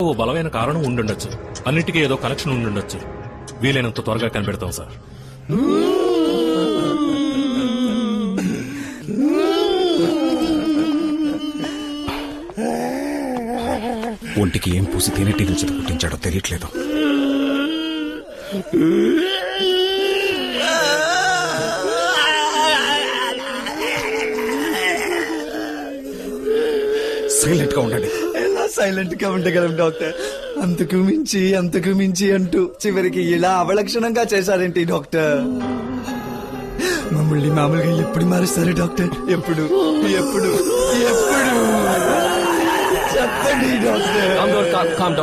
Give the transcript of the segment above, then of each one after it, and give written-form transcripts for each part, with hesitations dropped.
ఓ బలమైన కారణం ఉండుండొచ్చు. అన్నిటికీ ఏదో కనెక్షన్ ఉండుండొచ్చు. వీలైనంత త్వరగా కనిపెడతాం సార్. ఒంటికి ఏం పూసి తేనెటీగలు చేత పుట్టించాడో తెలియట్లేదు. సైలెంట్ గా ఉండండి. ఎలా సైలెంట్ గా ఉండగలం డాక్టర్? అంతకు మించి అంటూ చివరికి ఇలా అవలక్షణంగా చేశారేంటి డాక్టర్? మమ్మల్ని మామూలుగా ఎప్పుడు మారుస్తారు డాక్టర్? ఎప్పుడు ఎప్పుడు ఎప్పుడు చెప్పండి doctor. Calm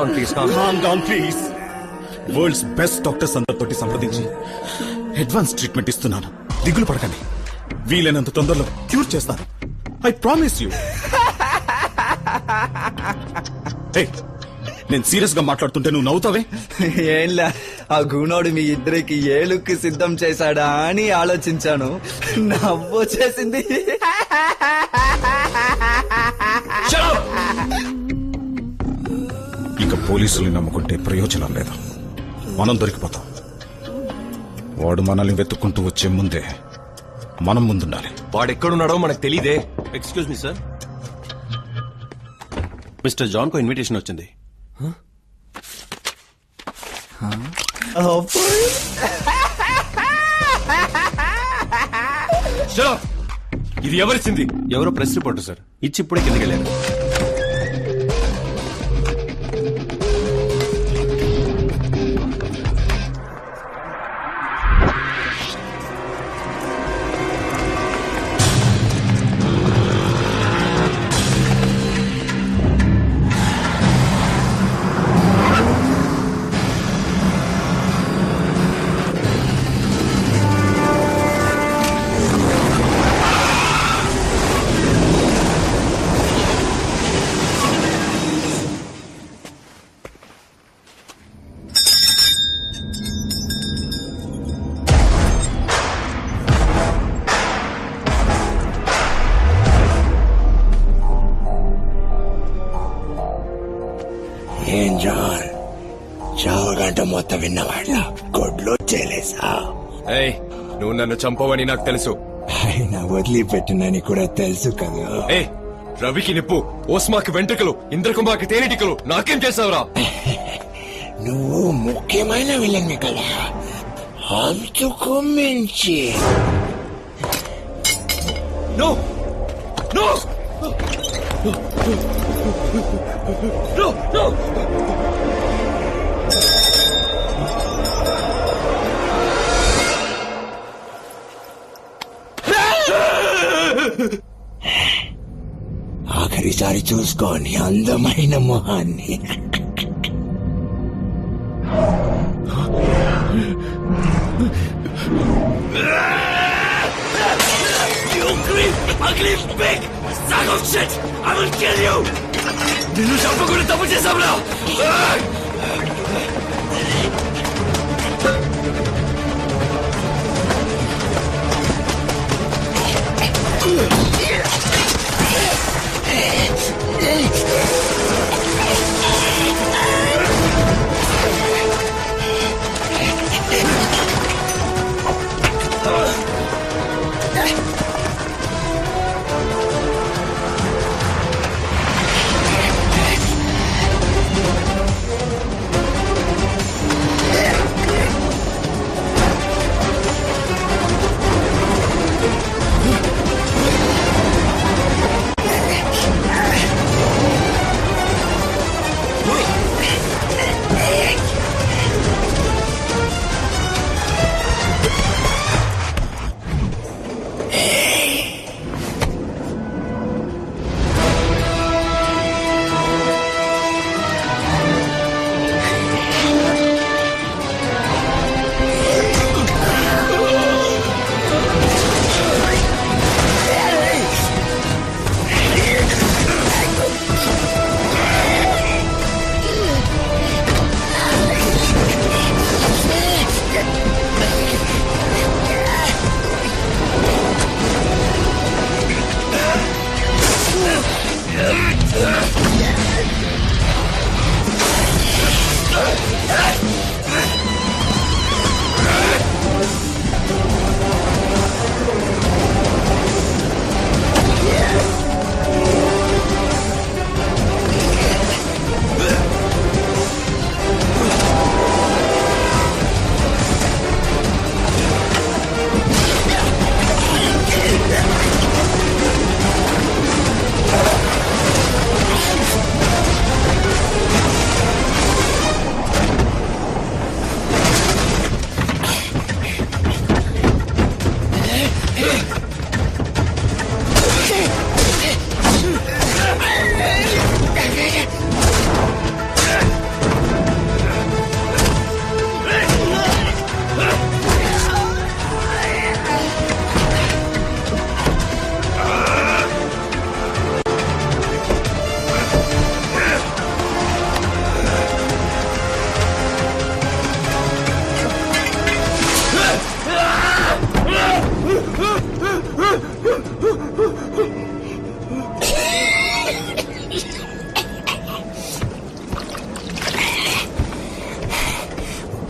down, please. World's best doctors అందరితోటి సంప్రదించి అడ్వాన్స్ ట్రీట్మెంట్ ఇస్తున్నాను. దిగులు పడకండి. వీలైనంత తొందరలో క్యూర్ చేస్తాను. I promise you. నేను సీరియస్ గా మాట్లాడుతుంటే నువ్వు నవ్వుతావే? ఏంలా, ఆ గుణోడు మీ ఇద్దరికి ఏ లుక్ సిద్ధం చేశాడా అని ఆలోచించాను. నవ్వొచ్చేసింది. ఇక పోలీసుల్ని నమ్ముకుంటే ప్రయోజనం లేదు. మనం దొరికిపోతాం. వాడు మనల్ని వెతుక్కుంటూ వచ్చే ముందే మనం ముందుండాలి. వాడెక్కడున్నాడో మనకు తెలీదే. Excuse me sir, mister John కు ఇన్విటేషన్ వచ్చింది. ఇది ఎవరిచ్చింది? ఎవరో ప్రెస్ రిపోర్టర్ సార్, ఇచ్చి ఇప్పుడే కిందకి వెళ్ళారు. ఏం జాన్, చావగంట మొత్తం విన్నవాళ్ళ గొడ్లో చేలేసా? ఏయ్, నువ్వు నన్ను చంపవని నాకు తెలుసు. ఆయన వదిలిపెట్టినని కూడా తెలుసు కదా. ఏ, రవికి నిప్పు, ఓస్మాకి వెంట్రుకలు, ఇంద్రకుమార్కి తేనెటికలు, నాకేం చేసావురా? నువ్వు ముఖ్యమైన విలన్ని కదా, అంతకు మించి. No no no no. ఆఖరిసారి చూసుకోని అందమైన మొహాన్ని. నిన్ను చంపకుండా తప్పు చేశావురా?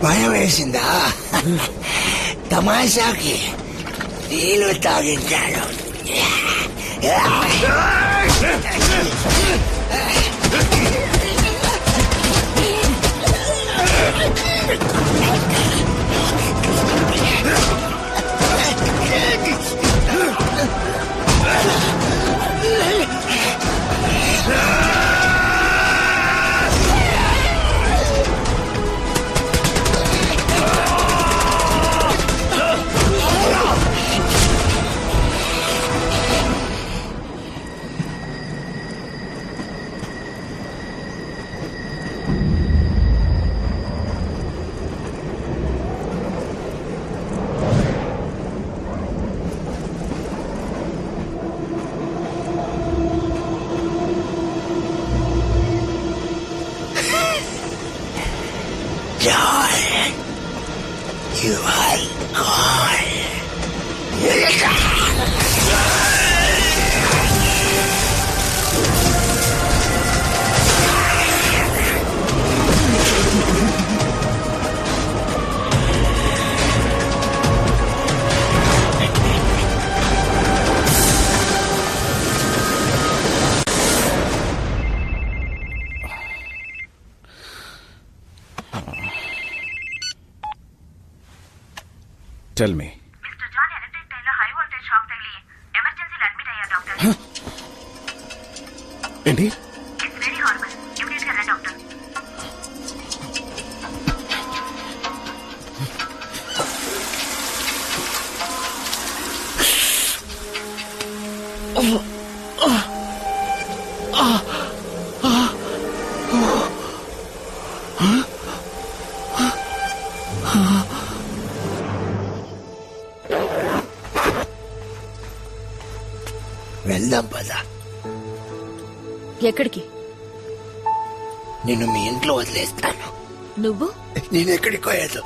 భయం వేసిందా? తమాషాకి నీళ్ళు తాగించాడు. John, you are gone. Tell me. Mister John electric టైర్లో హై వోల్టేజ్ షాక్ తగిలి ఎమర్జెన్సీలో అడ్మిట్ అయ్యారు డాక్టర్. ఏంటి? It's very హార్బుల్. ఇమిడియట్ గా రండి డాక్టర్. వెళ్దాం పద. ఎక్కడికి? నిన్ను మీ ఇంట్లో వదిలేస్తాను. నువ్వు? నేను ఎక్కడికి పోయాను,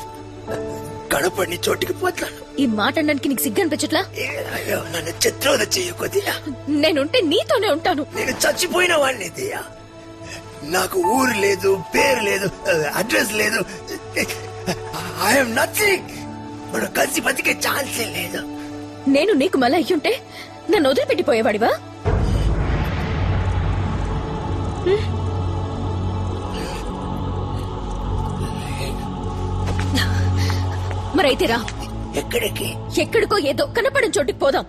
కడపడిని చోటికి పోతాను. ఈ మాట అనడానికి నీకు సిగ్గు అనిపించట్లా? అయ్యో, నన్ను చిత్రోద చెయ్యకొద్దియా. నేనుంటే నీతోనే ఉంటాను. నేను చచ్చిపోయిన వాడిని దియా. నాకు ఊరు లేదు, పేరు లేదు, అడ్రస్ లేదు. I'm nothing. మనం కలిసి బతికే ఛాన్సే లేదు. నేను నీకు మళ్ళా అయ్యుంటే నన్ను వదిలిపెట్టిపోయేవాడివా? మరైతే రా. ఎక్కడికి? ఎక్కడికో ఏదో కనపడిన చోటికి పోదాం.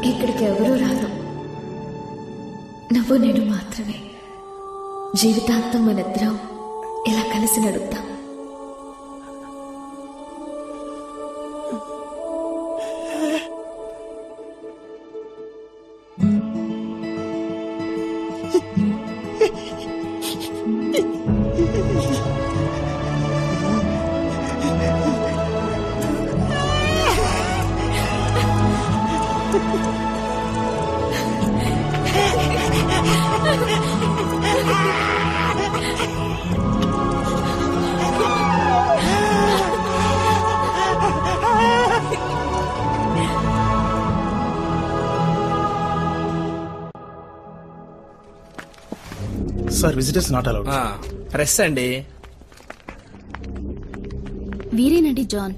ఇక్కడికి ఎవరూ రారు. నువ్వు నేను మాత్రమే. జీవితాంతం మనిద్దరం ఇలా కలిసి నడుద్దాం. Sir, visitors not allowed. Press అండి. వీరేనండి జాన్.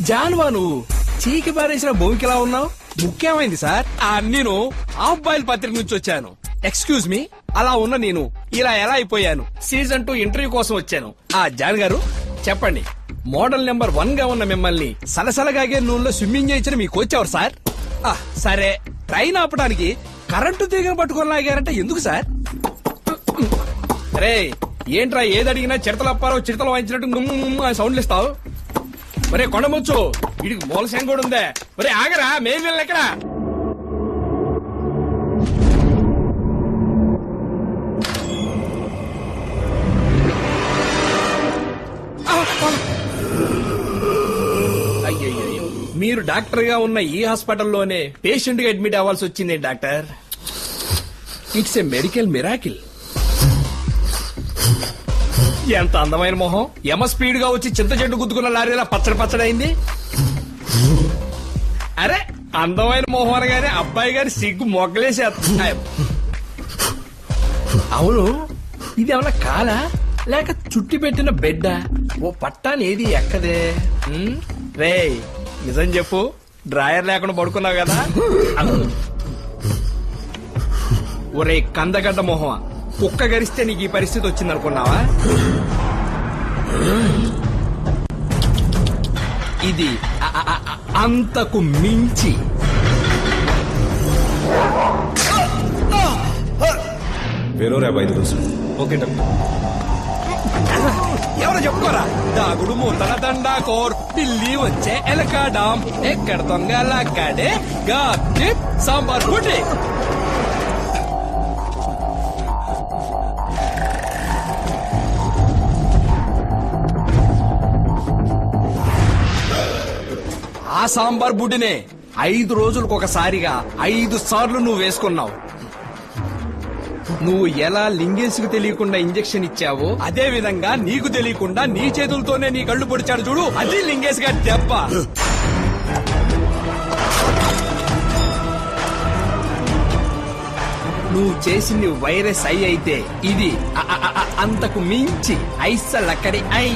జాన్వా నువ్వు చీకి పారేసిన భూమికిలా ఉన్నావు. ముఖ్యమైంది సార్. నేను హాఫ్ బాయిల్ పత్రిక నుంచి వచ్చాను. ఎక్స్క్యూజ్ మీ, అలా ఉన్న నేను ఇలా ఎలా అయిపోయాను? సీజన్ 2 ఇంటర్వ్యూ కోసం వచ్చాను. జాన్ గారు చెప్పండి, మోడల్ నెంబర్ 1 గా ఉన్న మిమ్మల్ని సలసలగాగే నూనెలో స్విమ్మింగ్ చేయించిన మీ కోచ్ ఎవరు సార్? సరే, ట్రైన్ ఆపడానికి కరెంటు తీగను పట్టుకొని లాగారంటే ఎందుకు సార్? రే ఏంట్రా, ఏది అడిగినా చిడతలప్పారో చిడతలు వాయించినట్టు సౌండ్లు ఇస్తావు? ఒరే కొండముచ్చు, వీడికి మూలశం కూడా ఉందే. ఒరే ఆగరా, మేలు వెళ్ళి ఎక్కడా? అయ్యయ్యో, మీరు డాక్టర్ గా ఉన్న ఈ హాస్పిటల్లోనే పేషెంట్ గా అడ్మిట్ అవ్వాల్సి వచ్చింది doctor. It's a medical miracle. ఎంత అందమైన మొహం, యమ స్పీడ్ గా వచ్చి చింత చెట్టు గుద్దుకున్న లారీలా పచ్చడి పచ్చడైంది. అరే, అందమైన మొహం అనగానే అబ్బాయి గారి సిగ్గు మొగ్గలేసేస్తాయి. అవును, ఇది ఏమన్నా కాలా లేక చుట్టి పెట్టిన బెడ్డ? ఓ పట్టాని ఏది ఎక్కదే. రే నిజం చెప్పు, డ్రాయర్ లేకుండా పడుకున్నావు కదా? ఒరే కందగడ్డ మొహమా, కుక్క గరిస్తే నీకు ఈ పరిస్థితి వచ్చిందనుకున్నావా? ఇది అంతకు మించి. వేరే 5 రోజులు. Okay doctor. ఎవరో చెప్పుకోరా. దాగుడు మూతల దండా కోర్, పిల్లి వచ్చే ఎలకాడాం, ఎక్కడ దొంగలాడే గాడి సాంబార్ పుట్టి. ఆ సాంబార్ బుడ్డినే 5 రోజులకు ఒకసారిగా 5 సార్లు నువ్వు వేసుకున్నావు. నువ్వు ఎలా లింగేష్కు తెలియకుండా ఇంజెక్షన్ ఇచ్చావో అదే విధంగా నీకు తెలియకుండా నీ చేతులతోనే నీ కళ్ళు పొడిచాడు చూడు, అది లింగేష్ గారి దెబ్బ. నువ్వు చేసింది వైరస్ ఐ అయితే ఇది అంతకు మించి ఐసలక్కడి ఐ.